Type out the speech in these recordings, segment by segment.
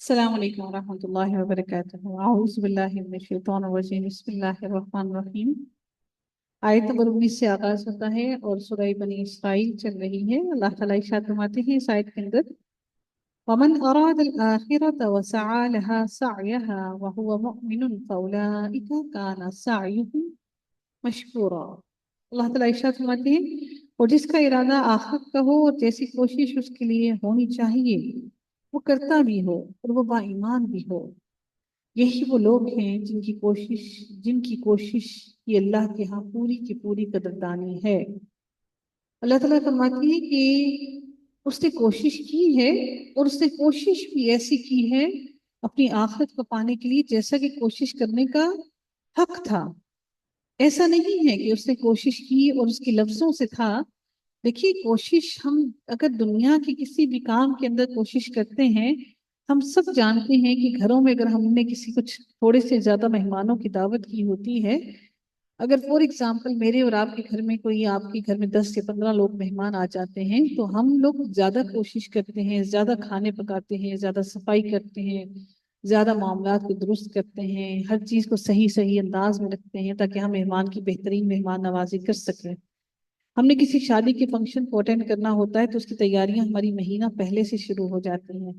السلام علیکم ورحمۃ اللہ وبرکاتہ۔ اعوذ باللہ من الشیطان الرجیم، بسم اللہ الرحمن الرحیم۔ آیت نمبر 19 سے آغاز ہوتا ہے اور سورہ بنی اسرائیل چل رہی ہے۔ اللہ تعالیٰ ارشاد فرماتے ہیں اس آیت کے اندر، وَمَنْ أَرَادَ الْآخِرَةَ وَسَعَى لَهَا سَعْيَهَا وَهُوَ مُؤْمِنٌ فَأُولَٰئِكَ كَانَ سَعْيُهُمْ مشکورا۔ اللہ تعالیٰ ارشاد فرماتے ہیں، اور جس کا ارادہ آخرت کا ہو اور جیسی کوشش اس کے لیے ہونی چاہیے وہ کرتا بھی ہو اور وہ با ایمان بھی ہو، یہی وہ لوگ ہیں جن کی کوشش یہ اللہ کے ہاں پوری کی پوری قدردانی ہے۔ اللہ تعالیٰ فرماتی ہے کہ اس نے کوشش کی ہے، اور اس نے کوشش بھی ایسی کی ہے اپنی آخرت کو پانے کے لیے جیسا کہ کوشش کرنے کا حق تھا۔ ایسا نہیں ہے کہ اس نے کوشش کی اور اس کے لفظوں سے تھا۔ دیکھیے، کوشش ہم اگر دنیا کے کسی بھی کام کے اندر کوشش کرتے ہیں، ہم سب جانتے ہیں کہ گھروں میں اگر ہم نے کسی کچھ تھوڑے سے زیادہ مہمانوں کی دعوت کی ہوتی ہے، اگر فور ایگزامپل میرے اور آپ کے گھر میں کوئی، آپ کے گھر میں 10 سے 15 لوگ مہمان آ جاتے ہیں، تو ہم لوگ زیادہ کوشش کرتے ہیں، زیادہ کھانے پکاتے ہیں، زیادہ صفائی کرتے ہیں، زیادہ معاملات کو درست کرتے ہیں، ہر چیز کو صحیح انداز میں رکھتے ہیں تاکہ ہم مہمان کی بہترین مہمان نوازی کر سکیں۔ ہم نے کسی شادی کے فنکشن کو اٹینڈ کرنا ہوتا ہے تو اس کی تیاریاں ہماری مہینہ پہلے سے شروع ہو جاتی ہیں۔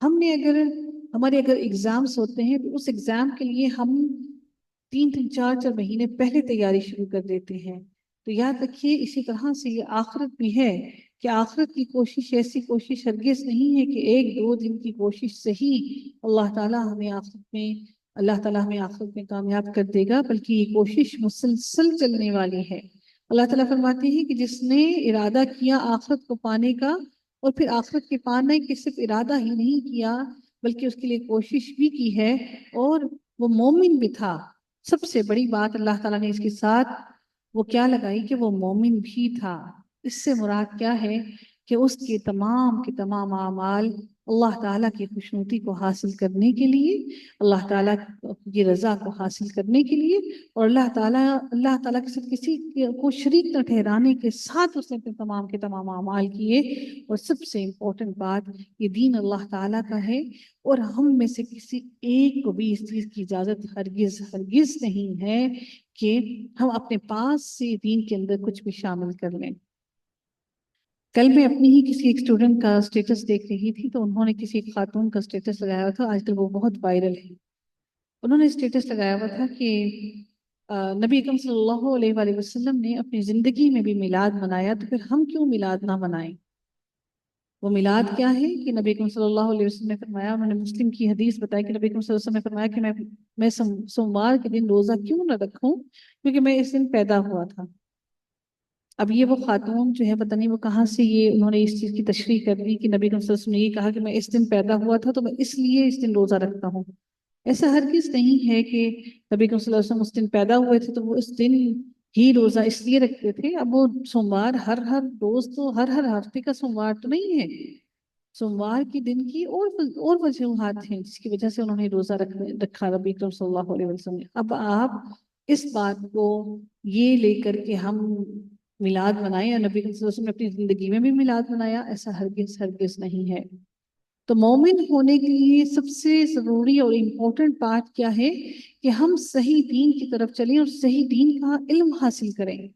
ہمارے اگر ایگزامز ہوتے ہیں تو اس ایگزام کے لیے ہم 3 4 مہینے پہلے تیاری شروع کر دیتے ہیں۔ تو یاد رکھیے، اسی طرح سے یہ آخرت بھی ہے کہ آخرت کی کوشش ایسی کوشش ہرگز نہیں ہے کہ 1 2 دن کی کوشش سے ہی اللہ تعالیٰ ہمیں آخرت میں کامیاب کر دے گا، بلکہ یہ کوشش مسلسل چلنے والی ہے۔ اللہ تعالیٰ فرماتے ہیں کہ جس نے ارادہ کیا آخرت کو پانے کا، اور پھر آخرت کے پانے کے صرف ارادہ ہی نہیں کیا بلکہ اس کے لیے کوشش بھی کی ہے، اور وہ مومن بھی تھا۔ سب سے بڑی بات اللہ تعالیٰ نے اس کے ساتھ وہ کیا لگائی کہ وہ مومن بھی تھا۔ اس سے مراد کیا ہے کہ اس کے تمام اعمال اللہ تعالیٰ کی خوشنودی کو حاصل کرنے کے لیے، اللہ تعالیٰ کی رضا کو حاصل کرنے کے لیے، اور اللہ تعالیٰ کے ساتھ کسی کو شریک نہ ٹھہرانے کے ساتھ اس نے اپنے تمام اعمال کیے۔ اور سب سے امپورٹنٹ بات، یہ دین اللہ تعالیٰ کا ہے، اور ہم میں سے کسی ایک کو بھی اس چیز کی اجازت ہرگز نہیں ہے کہ ہم اپنے پاس سے دین کے اندر کچھ بھی شامل کر لیں۔ کل میں اپنی ہی کسی ایک اسٹوڈنٹ کا اسٹیٹس دیکھ رہی تھی، تو انہوں نے کسی ایک خاتون کا اسٹیٹس لگایا ہوا تھا، آج کل وہ بہت وائرل ہے۔ انہوں نے اسٹیٹس لگایا ہوا تھا کہ نبی اکرم صلی اللہ علیہ وآلہ وسلم نے اپنی زندگی میں بھی میلاد منایا، تو پھر ہم کیوں میلاد نہ منائیں؟ وہ میلاد کیا ہے کہ نبی اکرم صلی اللہ علیہ وسلم نے فرمایا، انہوں نے مسلم کی حدیث بتائی کہ نبی اکرم صلی اللہ علیہ وسلم نے فرمایا کہ میں سوموار کے دن روزہ کیوں نہ رکھوں، کیونکہ میں اس دن پیدا ہوا تھا۔ اب یہ وہ خاتون جو ہے، پتہ نہیں وہ کہاں سے انہوں نے اس چیز کی تشریح کر دی کہ نبی اکرم صلی اللہ علیہ وسلم نے یہ کہا کہ میں اس دن پیدا ہوا تھا تو میں اس لیے اس دن روزہ رکھتا ہوں۔ ایسا ہرگز نہیں ہے کہ نبی اکرم صلی اللہ علیہ وسلم اس دن پیدا ہوئے تھے تو وہ اس دن ہی روزہ اس لیے رکھتے تھے۔ اب وہ سوموار ہر روز تو ہر ہفتے کا سوموار تو نہیں ہے، سوموار کے دن کی اور وجوہات ہیں جس کی وجہ سے انہوں نے روزہ رکھا نبی اکرم صلی اللہ علیہ وسلم نے۔ اب آپ اس بات کو یہ لے کر کے ہم میلاد منائیں، یا نبی اکرم صلی اللہ علیہ وسلم نے اپنی زندگی میں بھی میلاد منایا، ایسا ہرگز نہیں ہے۔ تو مومن ہونے کے لیے سب سے ضروری اور امپورٹنٹ بات کیا ہے کہ ہم صحیح دین کی طرف چلیں اور صحیح دین کا علم حاصل کریں۔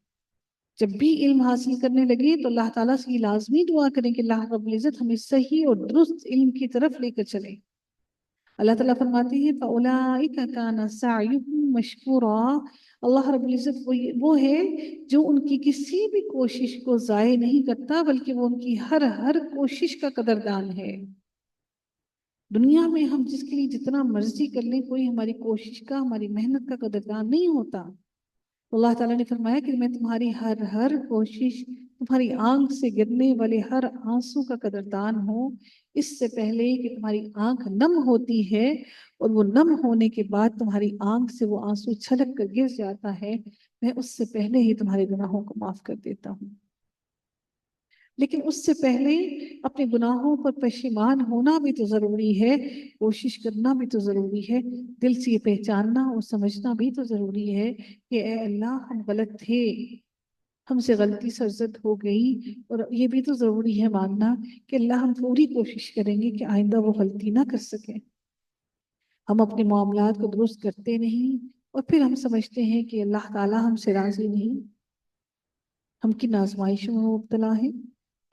جب بھی علم حاصل کرنے لگے تو اللہ تعالیٰ سے یہ لازمی دعا کریں کہ اللہ رب العزت ہمیں صحیح اور درست علم کی طرف لے کر چلیں۔ اللہ تعالیٰ فرماتے ہیں فَأُولَٰئِكَ كَانَ سَعْيُهُمْ مَشْكُورًا۔ اللہ رب العزت وہ ہے جو ان کی کسی بھی کوشش کو ضائع نہیں کرتا، بلکہ وہ ان کی ہر کوشش کا قدردان ہے۔ دنیا میں ہم جس کے لیے جتنا مرضی کر لیں، کوئی ہماری کوشش کا، ہماری محنت کا قدردان نہیں ہوتا۔ اللہ تعالیٰ نے فرمایا کہ میں تمہاری ہر کوشش، تمہاری آنکھ سے گرنے والے ہر آنسو کا قدردان ہوں۔ اس سے پہلے کہ تمہاری آنکھ نم ہوتی ہے اور وہ نم ہونے کے بعد تمہاری آنکھ سے وہ آنسو چھلک کر گر جاتا ہے، میں اس سے پہلے ہی تمہارے گناہوں کو معاف کر دیتا ہوں۔ لیکن اس سے پہلے اپنے گناہوں پر پشیمان ہونا بھی تو ضروری ہے، کوشش کرنا بھی تو ضروری ہے، دل سے یہ پہچاننا اور سمجھنا بھی تو ضروری ہے کہ اے اللہ ہم غلط تھے، ہم سے غلطی سرزد ہو گئی، اور یہ بھی تو ضروری ہے ماننا کہ اللہ ہم پوری کوشش کریں گے کہ آئندہ وہ غلطی نہ کر سکے۔ ہم اپنے معاملات کو درست کرتے نہیں، اور پھر ہم سمجھتے ہیں کہ اللہ تعالیٰ ہم سے راضی نہیں۔ ہم کن آزمائشوں میں مبتلا ہیں،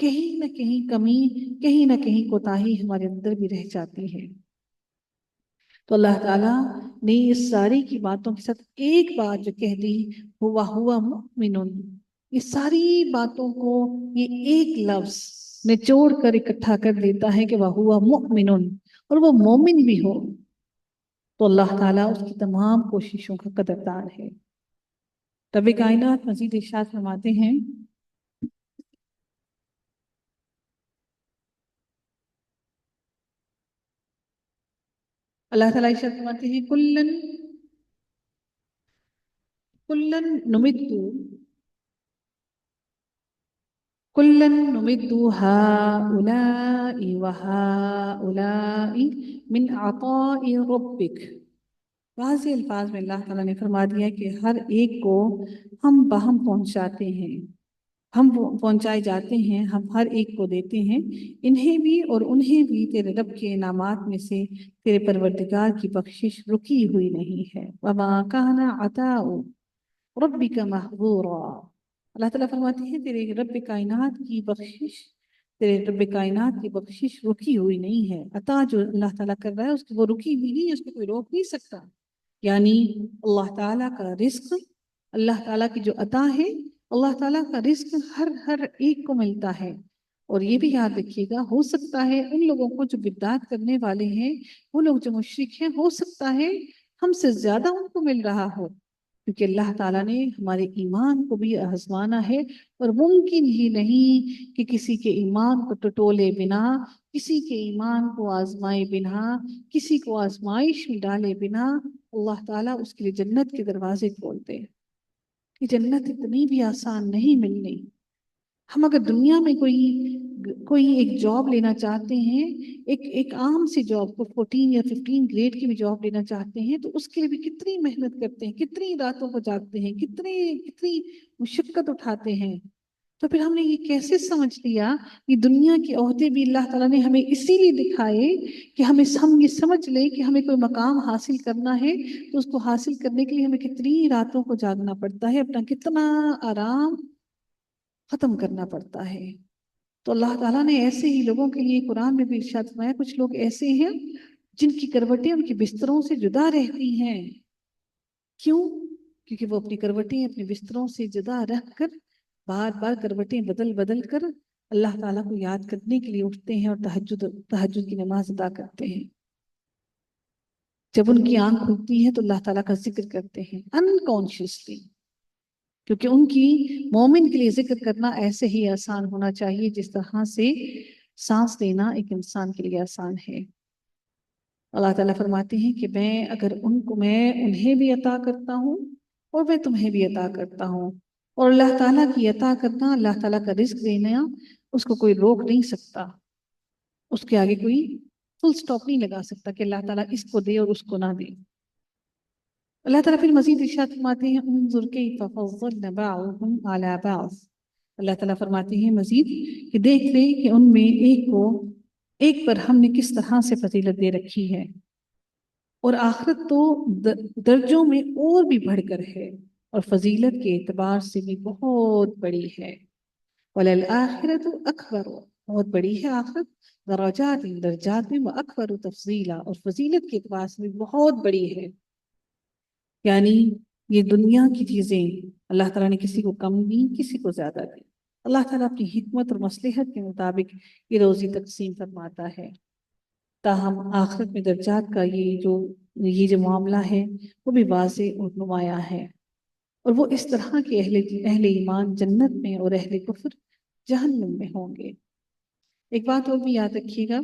کہیں نہ کہیں کمی، کہیں نہ کہیں کوتاہی ہمارے اندر بھی رہ جاتی ہے۔ تو اللہ تعالیٰ نے اس ساری کی باتوں کے ساتھ ایک بات جو کہہ دی، ہوا مؤمن، یہ ساری باتوں کو یہ ایک لفظ نچوڑ کر اکٹھا کر دیتا ہے کہ وہ مؤمن، اور وہ مومن بھی ہو تو اللہ تعالیٰ اس کی تمام کوششوں کا قدردان ہے۔ رب کائنات مزید ارشاد فرماتے ہیں، اللہ تعالیٰ ارشاد فرماتے ہیں کلن نمد هؤلاء وهؤلاء من عطاء ربک۔ واضح الفاظ میں اللہ تعالیٰ نے فرما دیا کہ ہر ایک کو ہم بہم پہنچاتے ہیں، ہم پہنچائے جاتے ہیں، ہم ہر ایک کو دیتے ہیں، انہیں بھی اور انہیں بھی تیرے رب کے انعامات میں سے تیرے پروردگار کی بخشش رکی ہوئی نہیں ہے۔ وَمَا كَانَ عَطَاءُ رَبِّكَ مَحْظُورًا۔ اللہ تعالیٰ فرماتے ہیں تیرے رب کائنات کی بخشش، تیرے رب کائنات کی بخشش رکی ہوئی نہیں ہے۔ عطا جو اللہ تعالیٰ کر رہا ہے اس کی وہ رکی ہوئی نہیں ہے، اس کو کوئی روک نہیں سکتا۔ یعنی اللہ تعالیٰ کا رزق، اللہ تعالیٰ کی جو عطا ہے، اللہ تعالیٰ کا رزق ہر ایک کو ملتا ہے۔ اور یہ بھی یاد رکھیے گا، ہو سکتا ہے ان لوگوں کو جو بدعات کرنے والے ہیں، وہ لوگ جو مشرک ہیں، ہو سکتا ہے ہم سے زیادہ ان کو مل رہا ہو، کیونکہ اللہ تعالیٰ نے ہمارے ایمان کو بھی آزمانا ہے، اور ممکن ہی نہیں کہ کسی کے ایمان کو ٹٹولے بنا، کسی کے ایمان کو آزمائے بنا، کسی کو آزمائش میں ڈالے بنا اللہ تعالیٰ اس کے لیے جنت کے دروازے کھولتے ہیں۔ یہ جنت اتنی بھی آسان نہیں ملنی۔ ہم اگر دنیا میں کوئی ایک جاب لینا چاہتے ہیں، ایک عام سی جاب کو 14 یا 15 گریڈ کی بھی جاب لینا چاہتے ہیں، تو اس کے لیے بھی کتنی محنت کرتے ہیں، کتنی راتوں کو جاگتے ہیں، کتنی مشقت اٹھاتے ہیں۔ تو پھر ہم نے یہ کیسے سمجھ لیا کہ دنیا کے عہدے بھی اللہ تعالیٰ نے ہمیں اسی لیے دکھائے کہ ہم یہ سمجھ لیں کہ ہمیں کوئی مقام حاصل کرنا ہے تو اس کو حاصل کرنے کے لیے ہمیں کتنی راتوں کو جاگنا پڑتا ہے، اپنا کتنا آرام ختم کرنا پڑتا ہے۔ تو اللہ تعالیٰ نے ایسے ہی لوگوں کے لیے قرآن میں بھی ارشاد فرمایا، کچھ لوگ ایسے ہیں جن کی کروٹیں ان کے بستروں سے جدا رہتی ہیں۔ کیوں؟ کیونکہ وہ اپنی کروٹیں اپنے بستروں سے جدا رکھ کر بار بار کروٹیں بدل کر اللہ تعالیٰ کو یاد کرنے کے لیے اٹھتے ہیں، اور تہجد کی نماز ادا کرتے ہیں۔ جب ان کی آنکھ کھلتی ہے تو اللہ تعالیٰ کا ذکر کرتے ہیں انکانشیسلی، کیونکہ ان کی مومن کے لیے ذکر کرنا ایسے ہی آسان ہونا چاہیے جس طرح سے سانس لینا ایک انسان کے لیے آسان ہے۔ اللہ تعالیٰ فرماتے ہیں کہ میں انہیں بھی عطا کرتا ہوں اور میں تمہیں بھی عطا کرتا ہوں، اور اللہ تعالیٰ کی عطا کرنا، اللہ تعالیٰ کا رزق دینا، اس کو کوئی روک نہیں سکتا، اس کے آگے کوئی فل سٹاپ نہیں لگا سکتا کہ اللہ تعالیٰ اس کو دے اور اس کو نہ دے۔ اللہ تعالیٰ پھر مزید ارشاد فرماتے ہیں انظر کیف فضلنا بعضهم علی بعض۔ اللہ تعالیٰ فرماتے ہیں مزید کہ دیکھ لے کہ ان میں ایک پر ہم نے کس طرح سے فضیلت دے رکھی ہے، اور آخرت تو درجوں میں اور بھی بڑھ کر ہے، اور فضیلت کے اعتبار سے بھی بہت بڑی ہے۔ وَلَلْآخِرَةُ أَكْبَرُ، بہت بڑی ہے آخرت، درجات درجات میں، وَأَكْبَرُ تَفْضِيلًا، اور فضیلت کے اعتبار سے بھی بہت بڑی ہے۔ یعنی یہ دنیا کی چیزیں اللہ تعالیٰ نے کسی کو کم دی، کسی کو زیادہ دی۔ اللہ تعالیٰ اپنی حکمت اور مصلحت کے مطابق یہ روزی تقسیم فرماتا ہے، تاہم آخرت میں درجات کا یہ جو معاملہ ہے وہ بھی واضح اور نمایاں ہے، اور وہ اس طرح کے اہل ایمان جنت میں اور اہل کفر جہنم میں ہوں گے۔ ایک بات اور بھی یاد رکھیے گا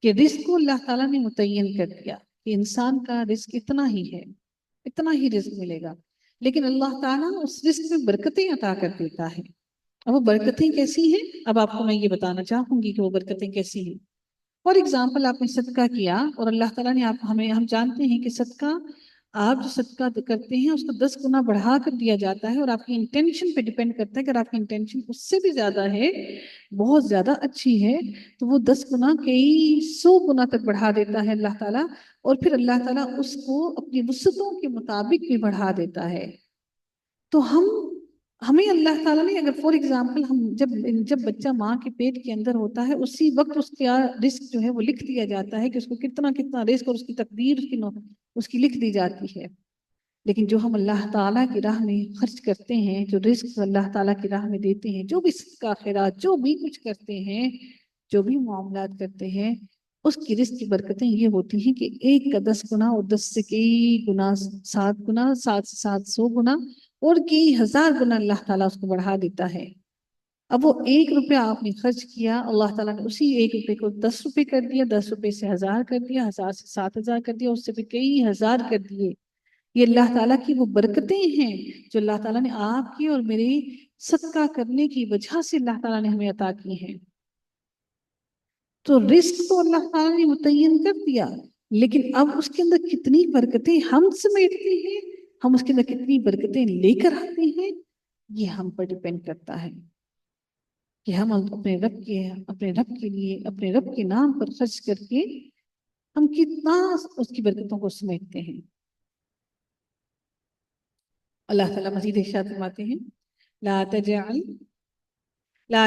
کہ رزق کو اللہ تعالیٰ نے متعین کر دیا کہ انسان کا رزق اتنا ہی ہے، اتنا ہی رزق ملے گا، لیکن اللہ تعالیٰ اس رزق میں برکتیں عطا کر دیتا ہے۔ اب وہ برکتیں کیسی ہیں؟ اب آپ کو میں یہ بتانا چاہوں گی کہ وہ برکتیں کیسی ہیں۔ فار ایگزامپل، آپ نے صدقہ کیا اور اللہ تعالیٰ نے ہم جانتے ہیں کہ صدقہ آپ جو صدقہ کرتے ہیں اس کو 10 گنا بڑھا کر دیا جاتا ہے، اور آپ کی انٹینشن پہ ڈیپینڈ کرتا ہے کہ اگر آپ کی انٹینشن اس سے بھی زیادہ ہے، بہت زیادہ اچھی ہے، تو وہ 10 گنا کئی 100 گنا تک بڑھا دیتا ہے اللہ تعالیٰ، اور پھر اللہ تعالیٰ اس کو اپنی وسعتوں کے مطابق بھی بڑھا دیتا ہے۔ تو ہمیں اللہ تعالیٰ نے، اگر فور ایگزامپل ہم جب بچہ ماں کے پیٹ کے اندر ہوتا ہے، اسی وقت اس کا رزق جو ہے وہ لکھ دیا جاتا ہے کہ اس کو کتنا کتنا رزق، اور اس کی تقدیر اس کی لکھ دی جاتی ہے۔ لیکن جو ہم اللہ تعالیٰ کی راہ میں خرچ کرتے ہیں، جو رزق اللہ تعالیٰ کی راہ میں دیتے ہیں، جو بھی صدقہ خیرات، جو بھی کچھ کرتے ہیں، جو بھی معاملات کرتے ہیں، اس کی رزق کی برکتیں یہ ہوتی ہیں کہ 1 کا 10 گنا، اور 10 سے کئی گنا 7 گنا، 7 سے 700 گنا، اور کئی 1000 گنا اللہ تعالیٰ اس کو بڑھا دیتا ہے۔ اب وہ 1 روپیہ آپ نے خرچ کیا، اللہ تعالیٰ نے اسی 1 روپے کو 10 روپے کر دیا، 10 روپے سے 1000 کر دیا، 1000 سے 7000 کر دیا، اس سے بھی کئی 1000 کر دیے۔ یہ اللہ تعالیٰ کی وہ برکتیں ہیں جو اللہ تعالیٰ نے آپ کی اور میری صدقہ کرنے کی وجہ سے اللہ تعالیٰ نے ہمیں عطا کی ہیں۔ تو رزق تو اللہ تعالیٰ نے متعین کر دیا، لیکن اب اس کے اندر کتنی برکتیں ہم سمیٹتے ہیں، ہم اس کے اندر کتنی برکتیں لے کر آتے ہیں، یہ ہم پر ڈیپینڈ کرتا ہے کہ ہم اپنے رب کے لیے، اپنے رب کے نام پر خرچ کر کے ہم کتنا اس کی برکتوں کو سمیٹتے ہیں۔ اللہ تعالیٰ مزید ارشاد فرماتے ہیں، لا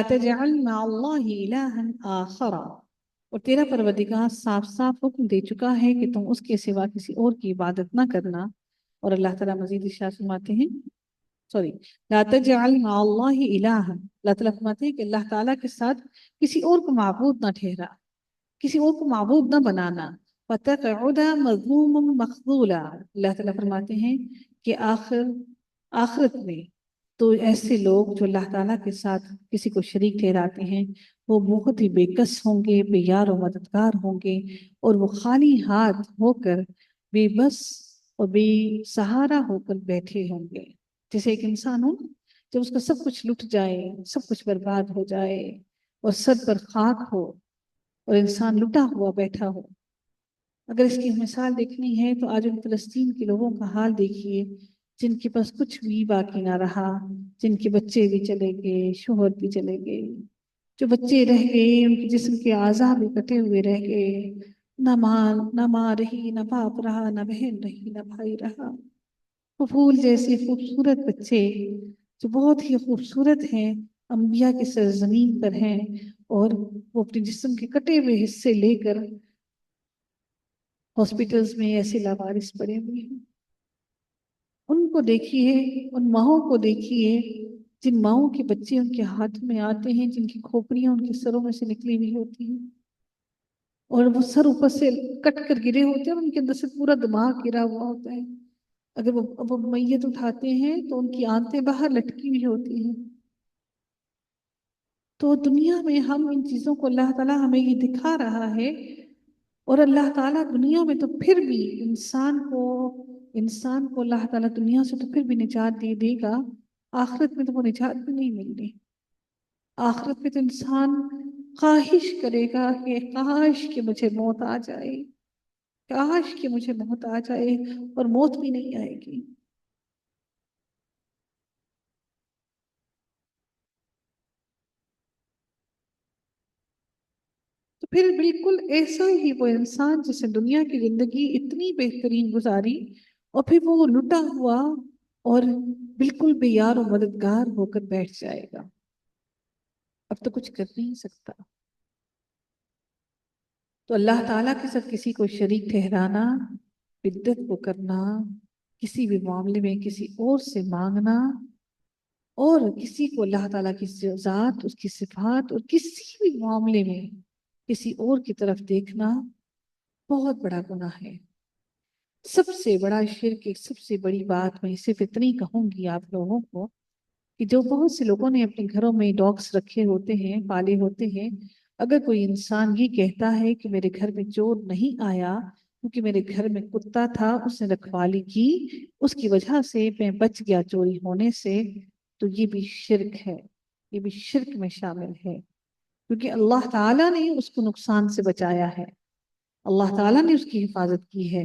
تجعل مع اللہ الہا آخر، اور تیرا پروردگار صاف صاف حکم دے چکا ہے کہ تم اس کے سوا کسی اور کی عبادت نہ کرنا۔ اور اللہ تعالیٰ مزید ارشاد فرماتے ہیں، لا تجعل مع اللہ الہا، اللہ تعالیٰ فرماتے ہیں کہ اللہ تعالیٰ کے ساتھ کسی اور کو معبود نہ ٹھہرا، کسی اور کو معبود نہ بنانا۔ فَتَقْعُدَ مَذْمُومًا مَخْذُولًا، اللہ تعالیٰ فرماتے ہیں کہ آخرت میں تو ایسے لوگ جو اللہ تعالیٰ کے ساتھ کسی کو شریک ٹھہراتے ہیں، وہ بہت ہی بے کس ہوں گے، بے یار و مددگار ہوں گے، اور وہ خالی ہاتھ ہو کر بے بس اور بے سہارا ہو کر بیٹھے ہوں گے۔ جیسے ایک انسان ہو، جب اس کا سب کچھ لٹ جائے، سب کچھ برباد ہو جائے، اور سر پر خاک ہو، اور انسان لٹا ہوا بیٹھا ہو۔ اگر اس کی مثال دیکھنی ہے تو آج فلسطین کے لوگوں کا حال دیکھیے، جن کے پاس کچھ بھی باقی نہ رہا، جن کے بچے بھی چلے گئے، شوہر بھی چلے گئے، جو بچے رہ گئے ان کے جسم کے اعضاء بھی کٹے ہوئے رہ گئے، نہ ماں رہی، نہ باپ رہا، نہ بہن رہی، نہ بھائی رہا۔ وہ پھول جیسے خوبصورت بچے جو بہت ہی خوبصورت ہیں، انبیاء کی سرزمین پر ہیں، اور وہ اپنے جسم کے کٹے ہوئے حصے لے کر ہاسپٹلز میں ایسے لاوارث پڑے ہوئے ہیں۔ ان کو دیکھیے، ان ماؤں کو دیکھیے جن ماؤں کے بچے ان کے ہاتھ میں آتے ہیں، جن کی کھوپڑیاں ان کے سروں میں سے نکلی ہوئی ہوتی ہیں، اور وہ سر اوپر سے کٹ کر گرے ہوتے ہیں، اور ان کے اندر سے پورا دماغ گرا ہوا ہوتا ہے۔ اگر وہ میت اٹھاتے ہیں تو ان کی آنتیں باہر لٹکی ہوئی ہوتی ہیں۔ تو دنیا میں ہم ان چیزوں کو اللہ تعالیٰ ہمیں یہ دکھا رہا ہے، اور اللہ تعالیٰ دنیا میں تو پھر بھی انسان کو اللہ تعالیٰ دنیا سے تو پھر بھی نجات دے گا، آخرت میں تو وہ نجات بھی نہیں ملنی۔ آخرت میں تو انسان خواہش کرے گا کہ کاش کہ مجھے موت آ جائے، کاش کہ مجھے موت آ جائے، اور موت بھی نہیں آئے گی۔ تو پھر بالکل ایسا ہی وہ انسان جس نے دنیا کی زندگی اتنی بہترین گزاری، اور پھر وہ لٹا ہوا اور بالکل بے یار و مددگار ہو کر بیٹھ جائے گا، اب تو کچھ کر نہیں سکتا۔ تو اللہ تعالیٰ کے ساتھ کسی کو شریک ٹھہرانا، بدعت کو کرنا، کسی بھی معاملے میں کسی اور سے مانگنا، اور کسی کو اللہ تعالیٰ کی ذات، اس کی صفات، اور کسی بھی معاملے میں کسی اور کی طرف دیکھنا بہت بڑا گناہ ہے۔ سب سے بڑا شرک، ایک سب سے بڑی بات میں صرف اتنی کہوں گی آپ لوگوں کو، کہ جو بہت سے لوگوں نے اپنے گھروں میں ڈاگس رکھے ہوتے ہیں، پالے ہوتے ہیں، اگر کوئی انسان یہ کہتا ہے کہ میرے گھر میں چور نہیں آیا کیونکہ میرے گھر میں کتا تھا، اس نے رکھوالی کی، اس کی وجہ سے میں بچ گیا چوری ہونے سے، تو یہ بھی شرک ہے، یہ بھی شرک میں شامل ہے، کیونکہ اللہ تعالیٰ نے اس کو نقصان سے بچایا ہے، اللہ تعالیٰ نے اس کی حفاظت کی ہے۔